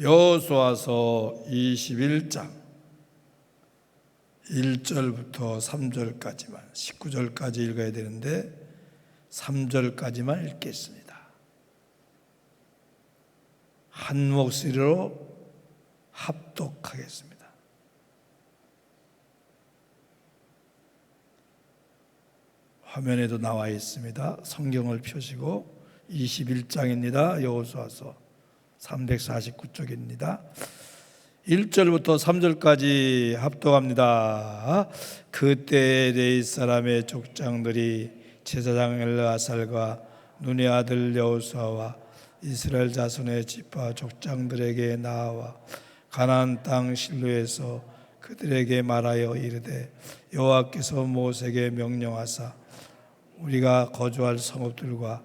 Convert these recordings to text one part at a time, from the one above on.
여호수아서 21장 1절부터 3절까지만 19절까지 읽어야 되는데 3절까지만 읽겠습니다. 한 목소리로 합독하겠습니다. 화면에도 나와 있습니다. 성경을 펴시고 21장입니다. 여호수아서 349쪽입니다. 1절부터 3절까지 합독합니다. 그때 레위 사람의 족장들이 제사장 엘르아살과 눈의 아들 여호수아와 이스라엘 자손의 지파 족장들에게 나와 가나안 땅 실로에서 그들에게 말하여 이르되 여호와께서 모세에게 명령하사 우리가 거주할 성읍들과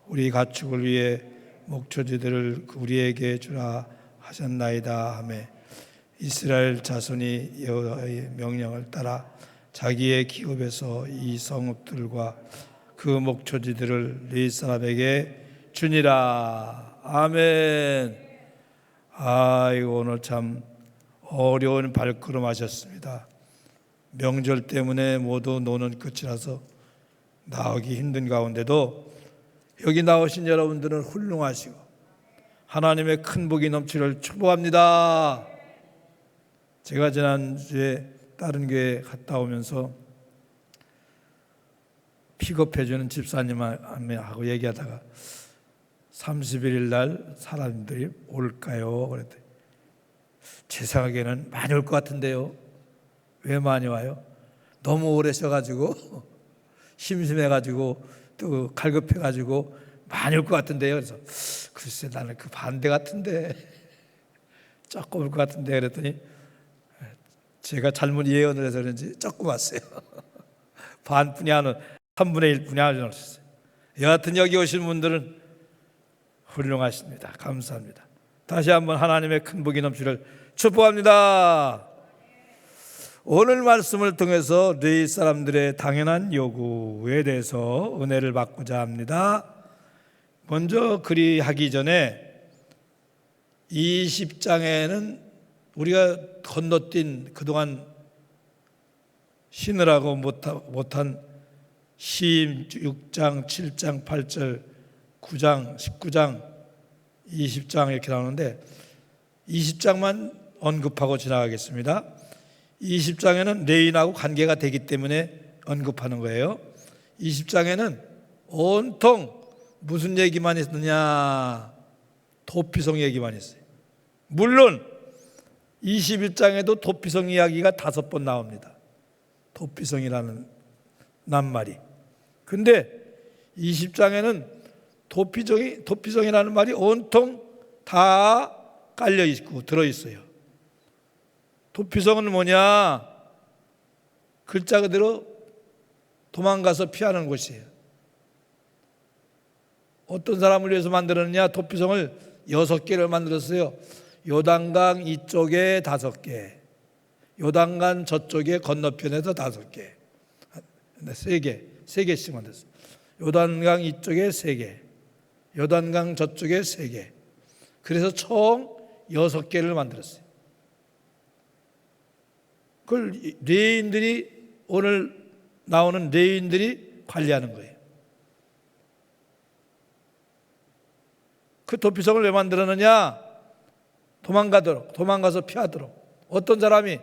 우리 가축을 위해 목초지들을 우리에게 주라 하셨나이다 하매 이스라엘 자손이 여호와의 명령을 따라 자기의 기업에서 이 성읍들과 그 목초지들을 레위 사람에게 주니라. 아멘. 이거 오늘 참 어려운 발걸음 하셨습니다. 명절 때문에 모두 노는 끝이라서 나오기 힘든 가운데도 여기 나오신 여러분들은 훌륭하시고 하나님의 큰 복이 넘치기를 축복합니다. 제가 지난주에 다른 교회 갔다 오면서 픽업해주는 집사님하고 얘기하다가 31일 날 사람들이 올까요? 그랬더니 제 생각에는 많이 올 것 같은데요. 왜 많이 와요? 너무 오래 쉬어가지고 심심해가지고 또 갈급해가지고 많이 올 것 같은데요. 그래서 글쎄 나는 그 반대 같은데 조금 올 것 같은데 그랬더니 제가 잘못 예언을 해서 그런지 조금 왔어요. 반뿐이 안 온 3분의 1뿐이 안 오셨어요. 여하튼 여기 오신 분들은 훌륭하십니다. 감사합니다. 다시 한번 하나님의 큰 복이 넘치기를 축복합니다. 오늘 말씀을 통해서 레위 사람들의 당연한 요구에 대해서 은혜를 받고자 합니다. 먼저 그리하기 전에 20장에는 우리가 건너뛴 그동안 쉬느라고 못한 16장, 7장, 8절, 9장, 19장, 20장 이렇게 나오는데 20장만 언급하고 지나가겠습니다. 20장에는 레위인하고 관계가 되기 때문에 언급하는 거예요. 20장에는 온통 무슨 얘기만 있느냐? 도피성 얘기만 있어요. 물론 21장에도 도피성 이야기가 5번 나옵니다. 도피성이라는 낱말이. 근데 20장에는 도피성이라는 말이 온통 다 깔려 있고 들어 있어요. 도피성은 뭐냐? 글자 그대로 도망가서 피하는 곳이에요. 어떤 사람을 위해서 만들었느냐? 도피성을 6개를 만들었어요. 요단강 이쪽에 5개, 요단강 저쪽에 건너편에서 5개, 3개씩 만들었어요. 요단강 이쪽에 3개, 요단강 저쪽에 3개. 그래서 총 6개를 만들었어요. 그걸 레위인들이 오늘 나오는 레위인들이 관리하는 거예요. 그 도피성을 왜 만들었느냐? 도망가서 피하도록. 어떤 사람이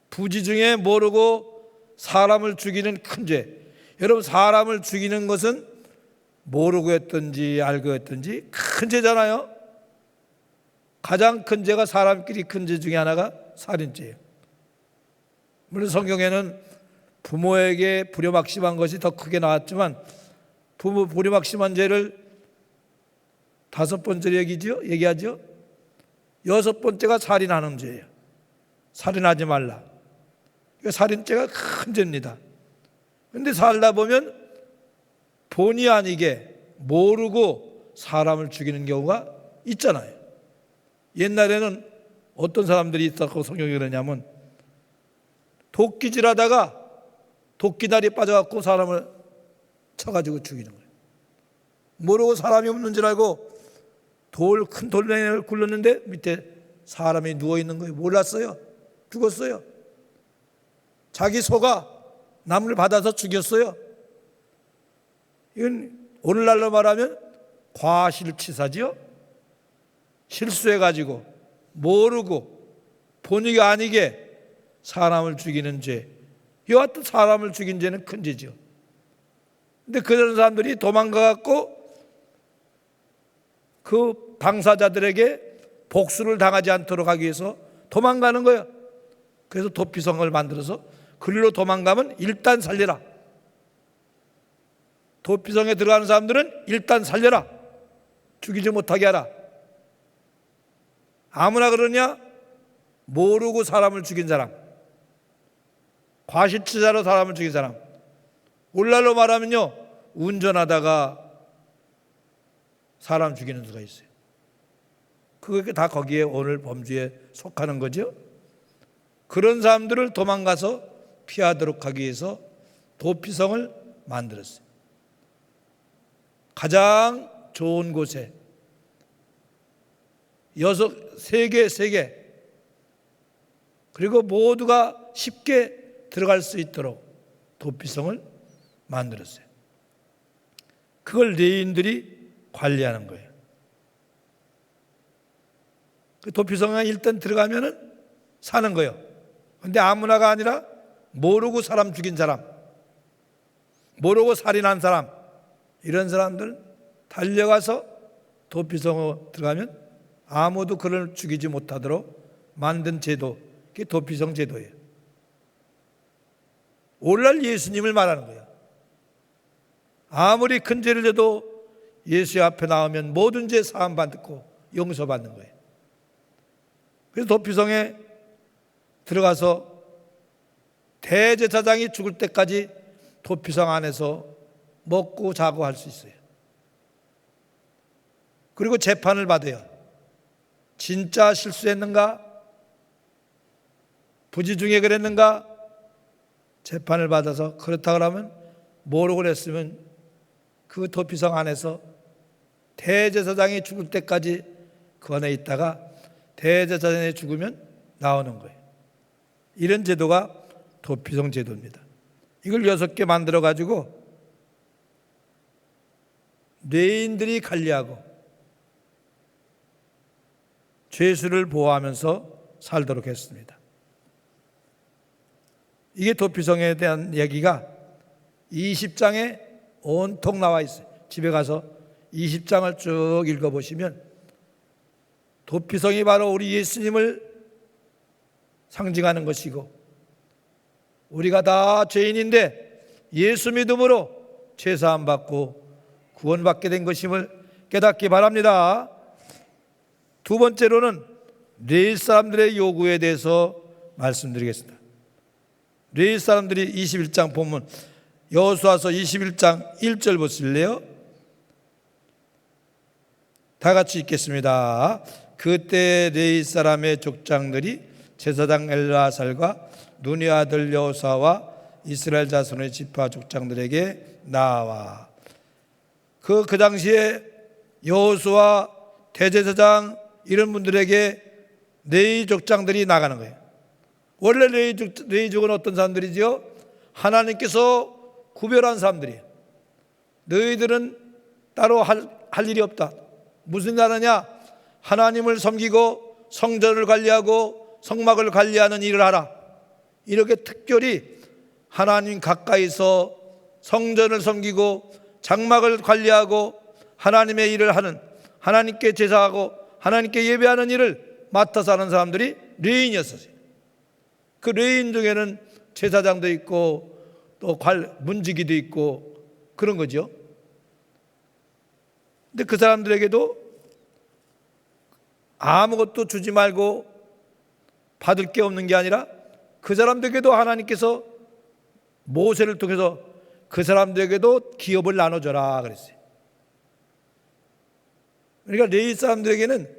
부지 중에 모르고 사람을 죽이는 큰 죄. 여러분 사람을 죽이는 것은 모르고 했든지 알고 했든지 큰 죄잖아요. 가장 큰 죄가 사람끼리 큰 죄 중에 하나가 살인죄예요. 물론 성경에는 부모에게 불효막심한 것이 더 크게 나왔지만 불효막심한 죄를 5번째로 얘기하죠. 6번째가 살인하는 죄예요. 살인하지 말라. 그러니까 살인죄가 큰 죄입니다. 그런데 살다 보면 본의 아니게 모르고 사람을 죽이는 경우가 있잖아요. 옛날에는 어떤 사람들이 있었고 성경이 그러냐면 도끼질하다가 도끼다리 빠져갖고 사람을 쳐가지고 죽이는 거예요. 모르고 사람이 없는 줄 알고 큰 돌멩이를 굴렀는데 밑에 사람이 누워 있는 거예요. 몰랐어요. 죽었어요. 자기 소가 나무를 받아서 죽였어요. 이건 오늘날로 말하면 과실치사지요. 실수해가지고 모르고 본의가 아니게 사람을 죽이는 죄. 이와 같은 사람을 죽인 죄는 큰 죄죠. 근데 그런 사람들이 도망가갖고 그 당사자들에게 복수를 당하지 않도록 하기 위해서 도망가는 거예요. 그래서 도피성을 만들어서 그리로 도망가면 일단 살려라. 도피성에 들어가는 사람들은 일단 살려라. 죽이지 못하게 하라. 아무나 그러냐? 모르고 사람을 죽인 사람, 과실치사로 사람을 죽인 사람. 오늘날로 말하면요, 운전하다가 사람 죽이는 수가 있어요. 그게 다 거기에 오늘 범죄에 속하는 거죠. 그런 사람들을 도망가서 피하도록 하기 위해서 도피성을 만들었어요. 가장 좋은 곳에 세 개 그리고 모두가 쉽게 들어갈 수 있도록 도피성을 만들었어요. 그걸 레인들이 관리하는 거예요. 그 도피성에 일단 들어가면은 사는 거예요. 근데 아무나가 아니라 모르고 사람 죽인 사람, 모르고 살인한 사람, 이런 사람들 달려가서 도피성에 들어가면 아무도 그를 죽이지 못하도록 만든 제도, 그게 도피성 제도예요. 오늘날 예수님을 말하는 거예요. 아무리 큰 죄를 져도 예수 앞에 나오면 모든 죄 사함 받고 용서받는 거예요. 그래서 도피성에 들어가서 대제사장이 죽을 때까지 도피성 안에서 먹고 자고 할 수 있어요. 그리고 재판을 받아요. 진짜 실수했는가? 부지 중에 그랬는가? 재판을 받아서 그렇다 그러면 모르고 그랬으면 그 도피성 안에서 대제사장이 죽을 때까지 그 안에 있다가 대제사장이 죽으면 나오는 거예요. 이런 제도가 도피성 제도입니다. 이걸 6개 만들어 가지고 레인들이 관리하고 죄수를 보호하면서 살도록 했습니다. 이게 도피성에 대한 얘기가 20장에 온통 나와 있어요. 집에 가서 20장을 쭉 읽어보시면 도피성이 바로 우리 예수님을 상징하는 것이고, 우리가 다 죄인인데 예수 믿음으로 죄사함 받고 구원받게 된 것임을 깨닫기 바랍니다. 두 번째로는 레위 사람들의 요구에 대해서 말씀드리겠습니다. 레위 사람들이 21장 본문 여호수아서 21장 1절 보실래요? 다 같이 읽겠습니다. 그때 레위 사람의 족장들이 제사장 엘르아살과 눈의 아들 여호수아와 이스라엘 자손의 지파 족장들에게 나와. 그 당시에 여호수아 대제사장 이런 분들에게 레위 족장들이 나가는 거예요. 원래 레위족은 어떤 사람들이지요? 하나님께서 구별한 사람들이에요. 너희들은 따로 할 일이 없다. 무슨 일 하느냐? 하나님을 섬기고 성전을 관리하고 성막을 관리하는 일을 하라. 이렇게 특별히 하나님 가까이서 성전을 섬기고 장막을 관리하고 하나님의 일을 하는, 하나님께 제사하고 하나님께 예배하는 일을 맡아서 하는 사람들이 레위인이었어요. 그 레위인 중에는 제사장도 있고 또 문지기도 있고 그런 거죠. 근데 그 사람들에게도 아무것도 주지 말고 받을 게 없는 게 아니라 그 사람들에게도 하나님께서 모세를 통해서 그 사람들에게도 기업을 나눠줘라 그랬어요. 그러니까 레위 사람들에게는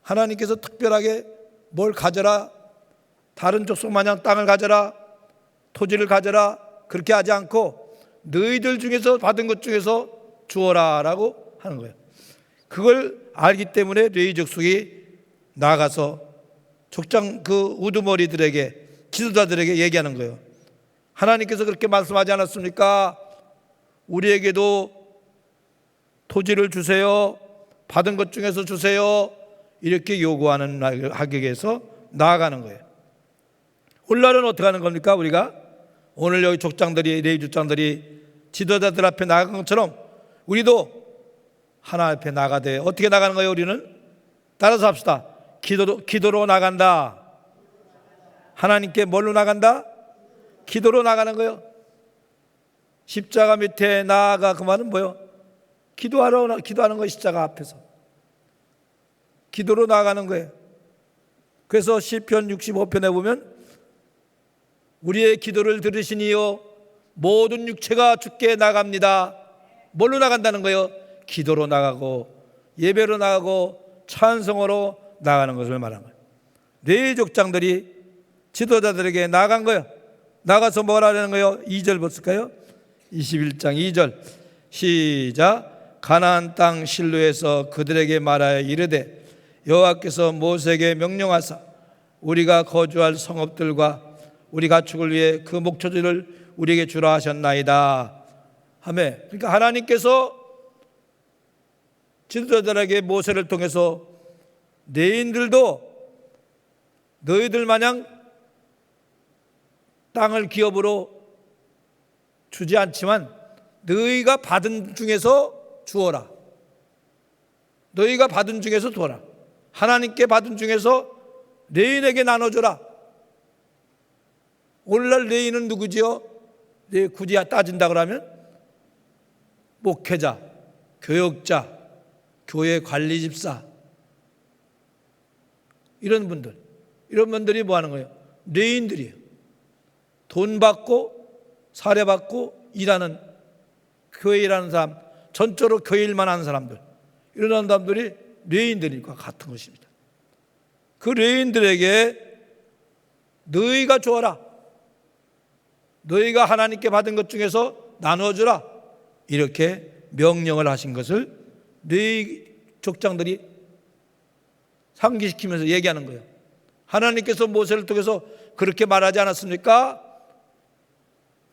하나님께서 특별하게 뭘 가져라, 다른 족속 마냥 땅을 가져라, 토지를 가져라, 그렇게 하지 않고 너희들 중에서 받은 것 중에서 주어라 라고 하는 거예요. 그걸 알기 때문에 레위 족속이 나가서 족장 그 우두머리들에게, 지도자들에게 얘기하는 거예요. 하나님께서 그렇게 말씀하지 않았습니까? 우리에게도 토지를 주세요, 받은 것 중에서 주세요, 이렇게 요구하는 하객에서 나아가는 거예요. 오늘날은 어떻게 하는 겁니까? 우리가 오늘 여기 족장들이, 레위 족장들이 지도자들 앞에 나간 것처럼 우리도 하나 앞에 나가되, 어떻게 나가는 거예요? 우리는 따라서 합시다. 기도로 나간다. 하나님께 뭘로 나간다? 기도로 나가는 거예요. 십자가 밑에 나아가, 그 말은 뭐예요? 기도하는 거예요. 십자가 앞에서 기도로 나가는 거예요. 그래서 시편 65편에 보면 우리의 기도를 들으시니요 모든 육체가 주께 나갑니다. 뭘로 나간다는 거예요? 기도로 나가고 예배로 나가고 찬송으로 나가는 것을 말하는 거예요. 레위 족장들이 지도자들에게 나간 거예요. 나가서 뭘 하려는 거예요? 2절 볼까요? 21장 2절 시작. 가나안 땅 실로에서 그들에게 말하여 이르되 여호와께서 모세에게 명령하사 우리가 거주할 성읍들과 우리 가축을 위해 그 목초지를 우리에게 주라 하셨나이다 하며, 그러니까 하나님께서 지도자들에게 모세를 통해서 레위인들도 너희들 마냥 땅을 기업으로 주지 않지만 너희가 받은 중에서 주어라. 너희가 받은 중에서 두어라. 하나님께 받은 중에서 레위인에게 나눠줘라. 오늘날 레위인은 누구지요? 굳이 따진다 그러면 목회자, 교역자, 교회 관리 집사, 이런 분들이 뭐 하는 거예요? 레위인들이에요. 돈 받고 사례받고 일하는, 교회 일하는 사람, 전적으로 교회 일만 하는 사람들, 이런 사람들이 레위인들과 같은 것입니다. 그 레위인들에게 너희가 주어라, 너희가 하나님께 받은 것 중에서 나눠주라, 이렇게 명령을 하신 것을 레위 족장들이 상기시키면서 얘기하는 거예요. 하나님께서 모세를 통해서 그렇게 말하지 않았습니까?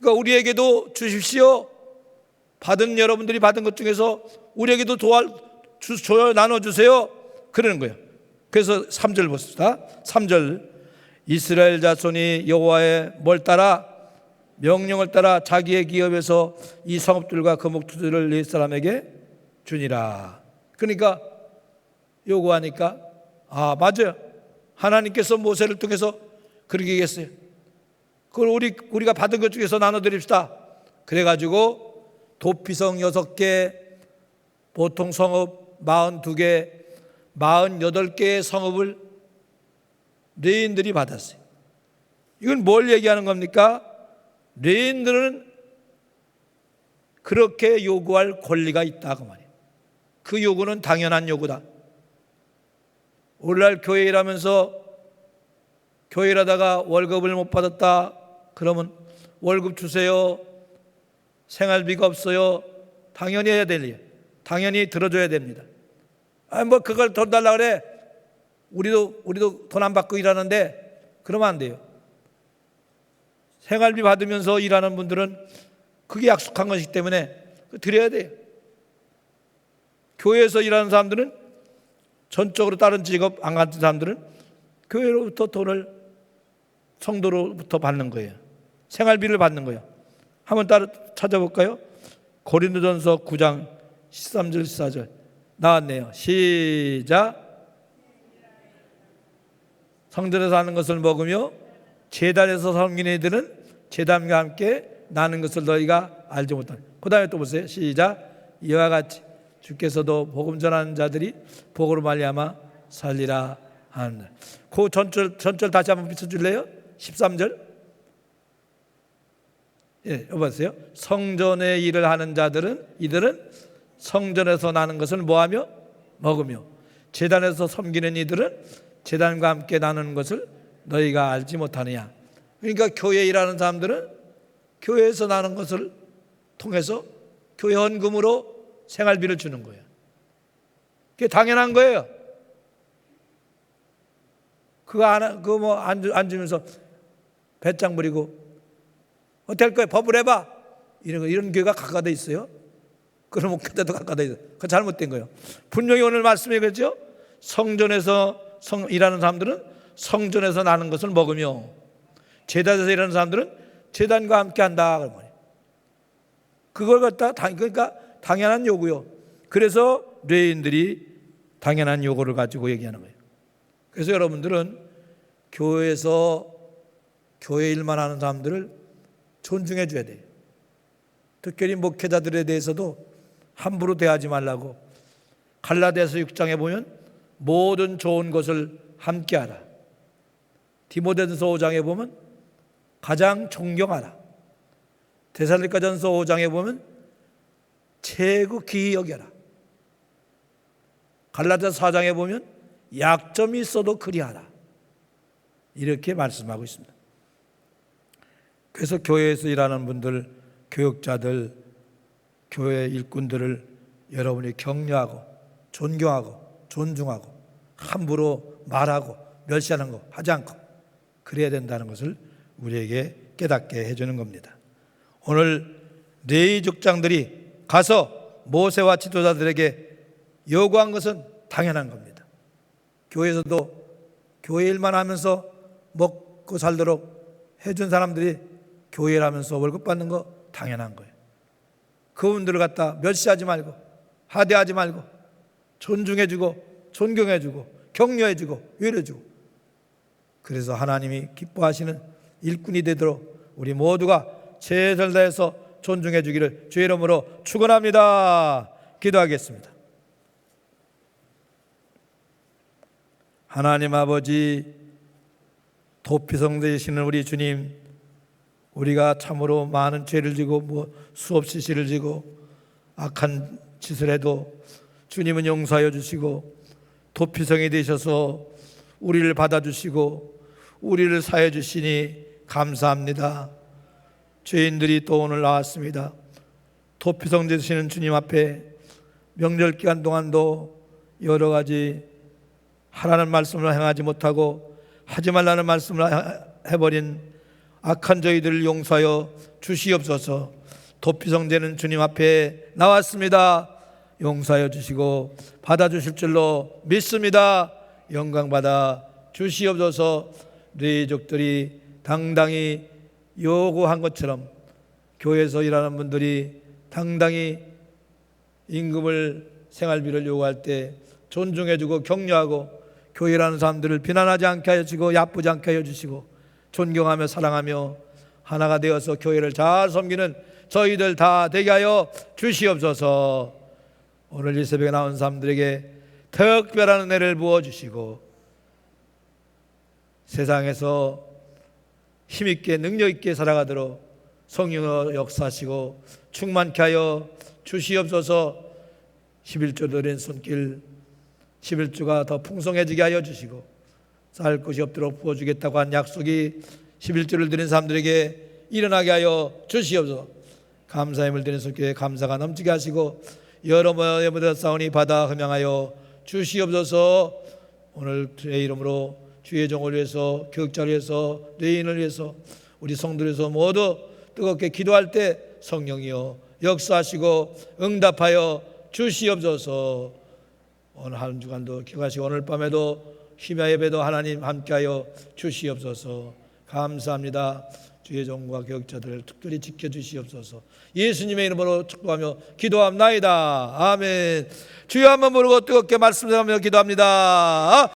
그러니까 우리에게도 주십시오. 여러분들이 받은 것 중에서 우리에게도 나눠주세요. 그러는 거예요. 그래서 3절 봅시다. 3절 이스라엘 자손이 여호와의 뭘 따라? 명령을 따라 자기의 기업에서 이 성읍들과 그 목초지를 네 사람에게 주니라. 그러니까 요구하니까 맞아요. 하나님께서 모세를 통해서 그렇게 얘기했어요. 그걸 우리가 받은 것 중에서 나눠드립시다. 그래가지고 도피성 6개, 보통 성읍 42개, 48개의 성읍을 레위인들이 받았어요. 이건 뭘 얘기하는 겁니까? 레위인들은 그렇게 요구할 권리가 있다고 말이에요. 그 요구는 당연한 요구다. 오늘날 교회 일하면서 교회 일하다가 월급을 못 받았다 그러면 월급 주세요, 생활비가 없어요, 당연히 해야 될 일, 당연히 들어줘야 됩니다. 그걸 돈 달라 그래, 우리도 돈 안 받고 일하는데, 그러면 안 돼요. 생활비 받으면서 일하는 분들은 그게 약속한 것이기 때문에 드려야 돼요. 교회에서 일하는 사람들은, 전적으로 다른 직업 안 가진 사람들은 교회로부터 돈을, 성도로부터 받는 거예요. 생활비를 받는 거예요. 한번 따라 찾아볼까요? 고린도전서 9장 13절 14절 나왔네요. 시작. 성전에서 하는 것을 먹으며 제단에서 섬기는 이들은 제단과 함께 나는 것을 너희가 알지 못하니. 그 다음에 또 보세요. 시작. 이와 같이 주께서도 복음 전하는 자들이 복으로 말미암아 살리라 하는. 그 전절 다시 한번 비춰줄래요? 13절. 여보세요. 성전의 일을 하는 자들은, 이들은 성전에서 나는 것을 뭐하며? 먹으며, 제단에서 섬기는 이들은 제단과 함께 나누는 것을 너희가 알지 못하느냐. 그러니까 교회 일하는 사람들은 교회에서 나는 것을 통해서 교회 헌금으로 생활비를 주는 거예요. 그게 당연한 거예요. 그거 뭐 앉으면서 배짱 부리고 어떻게 할 거예요? 법을 해봐. 이런 교회가 각각돼 있어요. 그런 목회자도 각각돼 있어요. 그거 잘못된 거예요. 분명히 오늘 말씀에 그렇죠? 성전에서 일하는 사람들은 성전에서 나는 것을 먹으며 제단에서 일하는 사람들은 제단과 함께 한다. 그걸 갖다 그러니까 당연한 요구요. 그래서 레위인들이 당연한 요구를 가지고 얘기하는 거예요. 그래서 여러분들은 교회에서 교회 일만 하는 사람들을 존중해 줘야 돼요. 특별히 목회자들에 대해서도 함부로 대하지 말라고. 갈라디아서 6장에 보면 모든 좋은 것을 함께하라. 디모데전서 5장에 보면 가장 존경하라. 데살로니가전서 5장에 보면 최고 귀히 여겨라. 갈라디아서 4장에 보면 약점이 있어도 그리하라. 이렇게 말씀하고 있습니다. 그래서 교회에서 일하는 분들, 교육자들, 교회 일꾼들을 여러분이 격려하고 존경하고 존중하고 함부로 말하고 멸시하는 거 하지 않고 그래야 된다는 것을 우리에게 깨닫게 해주는 겁니다. 오늘 레위 족장들이 가서 모세와 지도자들에게 요구한 것은 당연한 겁니다. 교회에서도 교회 일만 하면서 먹고 살도록 해준 사람들이 교회를 하면서 월급 받는 거 당연한 거예요. 그분들을 갖다 멸시하지 말고 하대하지 말고 존중해주고 존경해주고 격려해주고 위로해주고, 그래서 하나님이 기뻐하시는 일꾼이 되도록 우리 모두가 최선을 다해서 존중해 주기를 주의 이름으로 축원합니다. 기도하겠습니다. 하나님 아버지, 도피성 되시는 우리 주님, 우리가 참으로 많은 죄를 지고 수없이 시를 지고 악한 짓을 해도 주님은 용서하여 주시고 도피성이 되셔서 우리를 받아주시고 우리를 사해 주시니 감사합니다. 죄인들이 또 오늘 나왔습니다. 도피성 되시는 주님 앞에 명절 기간 동안도 여러 가지 하라는 말씀을 행하지 못하고 하지 말라는 말씀을 해버린 악한 저희들을 용서하여 주시옵소서. 도피성 되는 주님 앞에 나왔습니다. 용서하여 주시고 받아주실 줄로 믿습니다. 영광 받아 주시옵소서. 레위족들이 당당히 요구한 것처럼 교회에서 일하는 분들이 당당히 임금을 생활비를 요구할 때 존중해주고 격려하고 교회라는 사람들을 비난하지 않게 하여 주시고 야쁘지 않게 하여 주시고 존경하며 사랑하며 하나가 되어서 교회를 잘 섬기는 저희들 다 되게 하여 주시옵소서. 오늘 이 새벽에 나온 사람들에게 특별한 은혜를 부어주시고 세상에서 힘있게 능력있게 살아가도록 성령으로 역사하시고 충만케 하여 주시옵소서. 11조 드린 손길 11조가 더 풍성해지게 하여 주시고 쌓을 것이 없도록 부어주겠다고 한 약속이 11조를 드린 사람들에게 일어나게 하여 주시옵소서. 감사의 힘을 드린 손길에 감사가 넘치게 하시고 여러분의 무대 싸우니 받아 흠양하여 주시옵소서. 오늘 주의 이름으로 주의 종을 위해서 교육자를 위해서 레위인을 위해서 우리 성도를 위해서 모두 뜨겁게 기도할 때 성령이여 역사하시고 응답하여 주시옵소서. 오늘 한 주간도 기억하시고 오늘 밤에도 심야 예배도 하나님 함께하여 주시옵소서. 감사합니다. 주의 종과 교육자들을 특별히 지켜주시옵소서. 예수님의 이름으로 축복하며 기도합나이다. 아멘. 주여 한번 부르고 뜨겁게 말씀하며 기도합니다.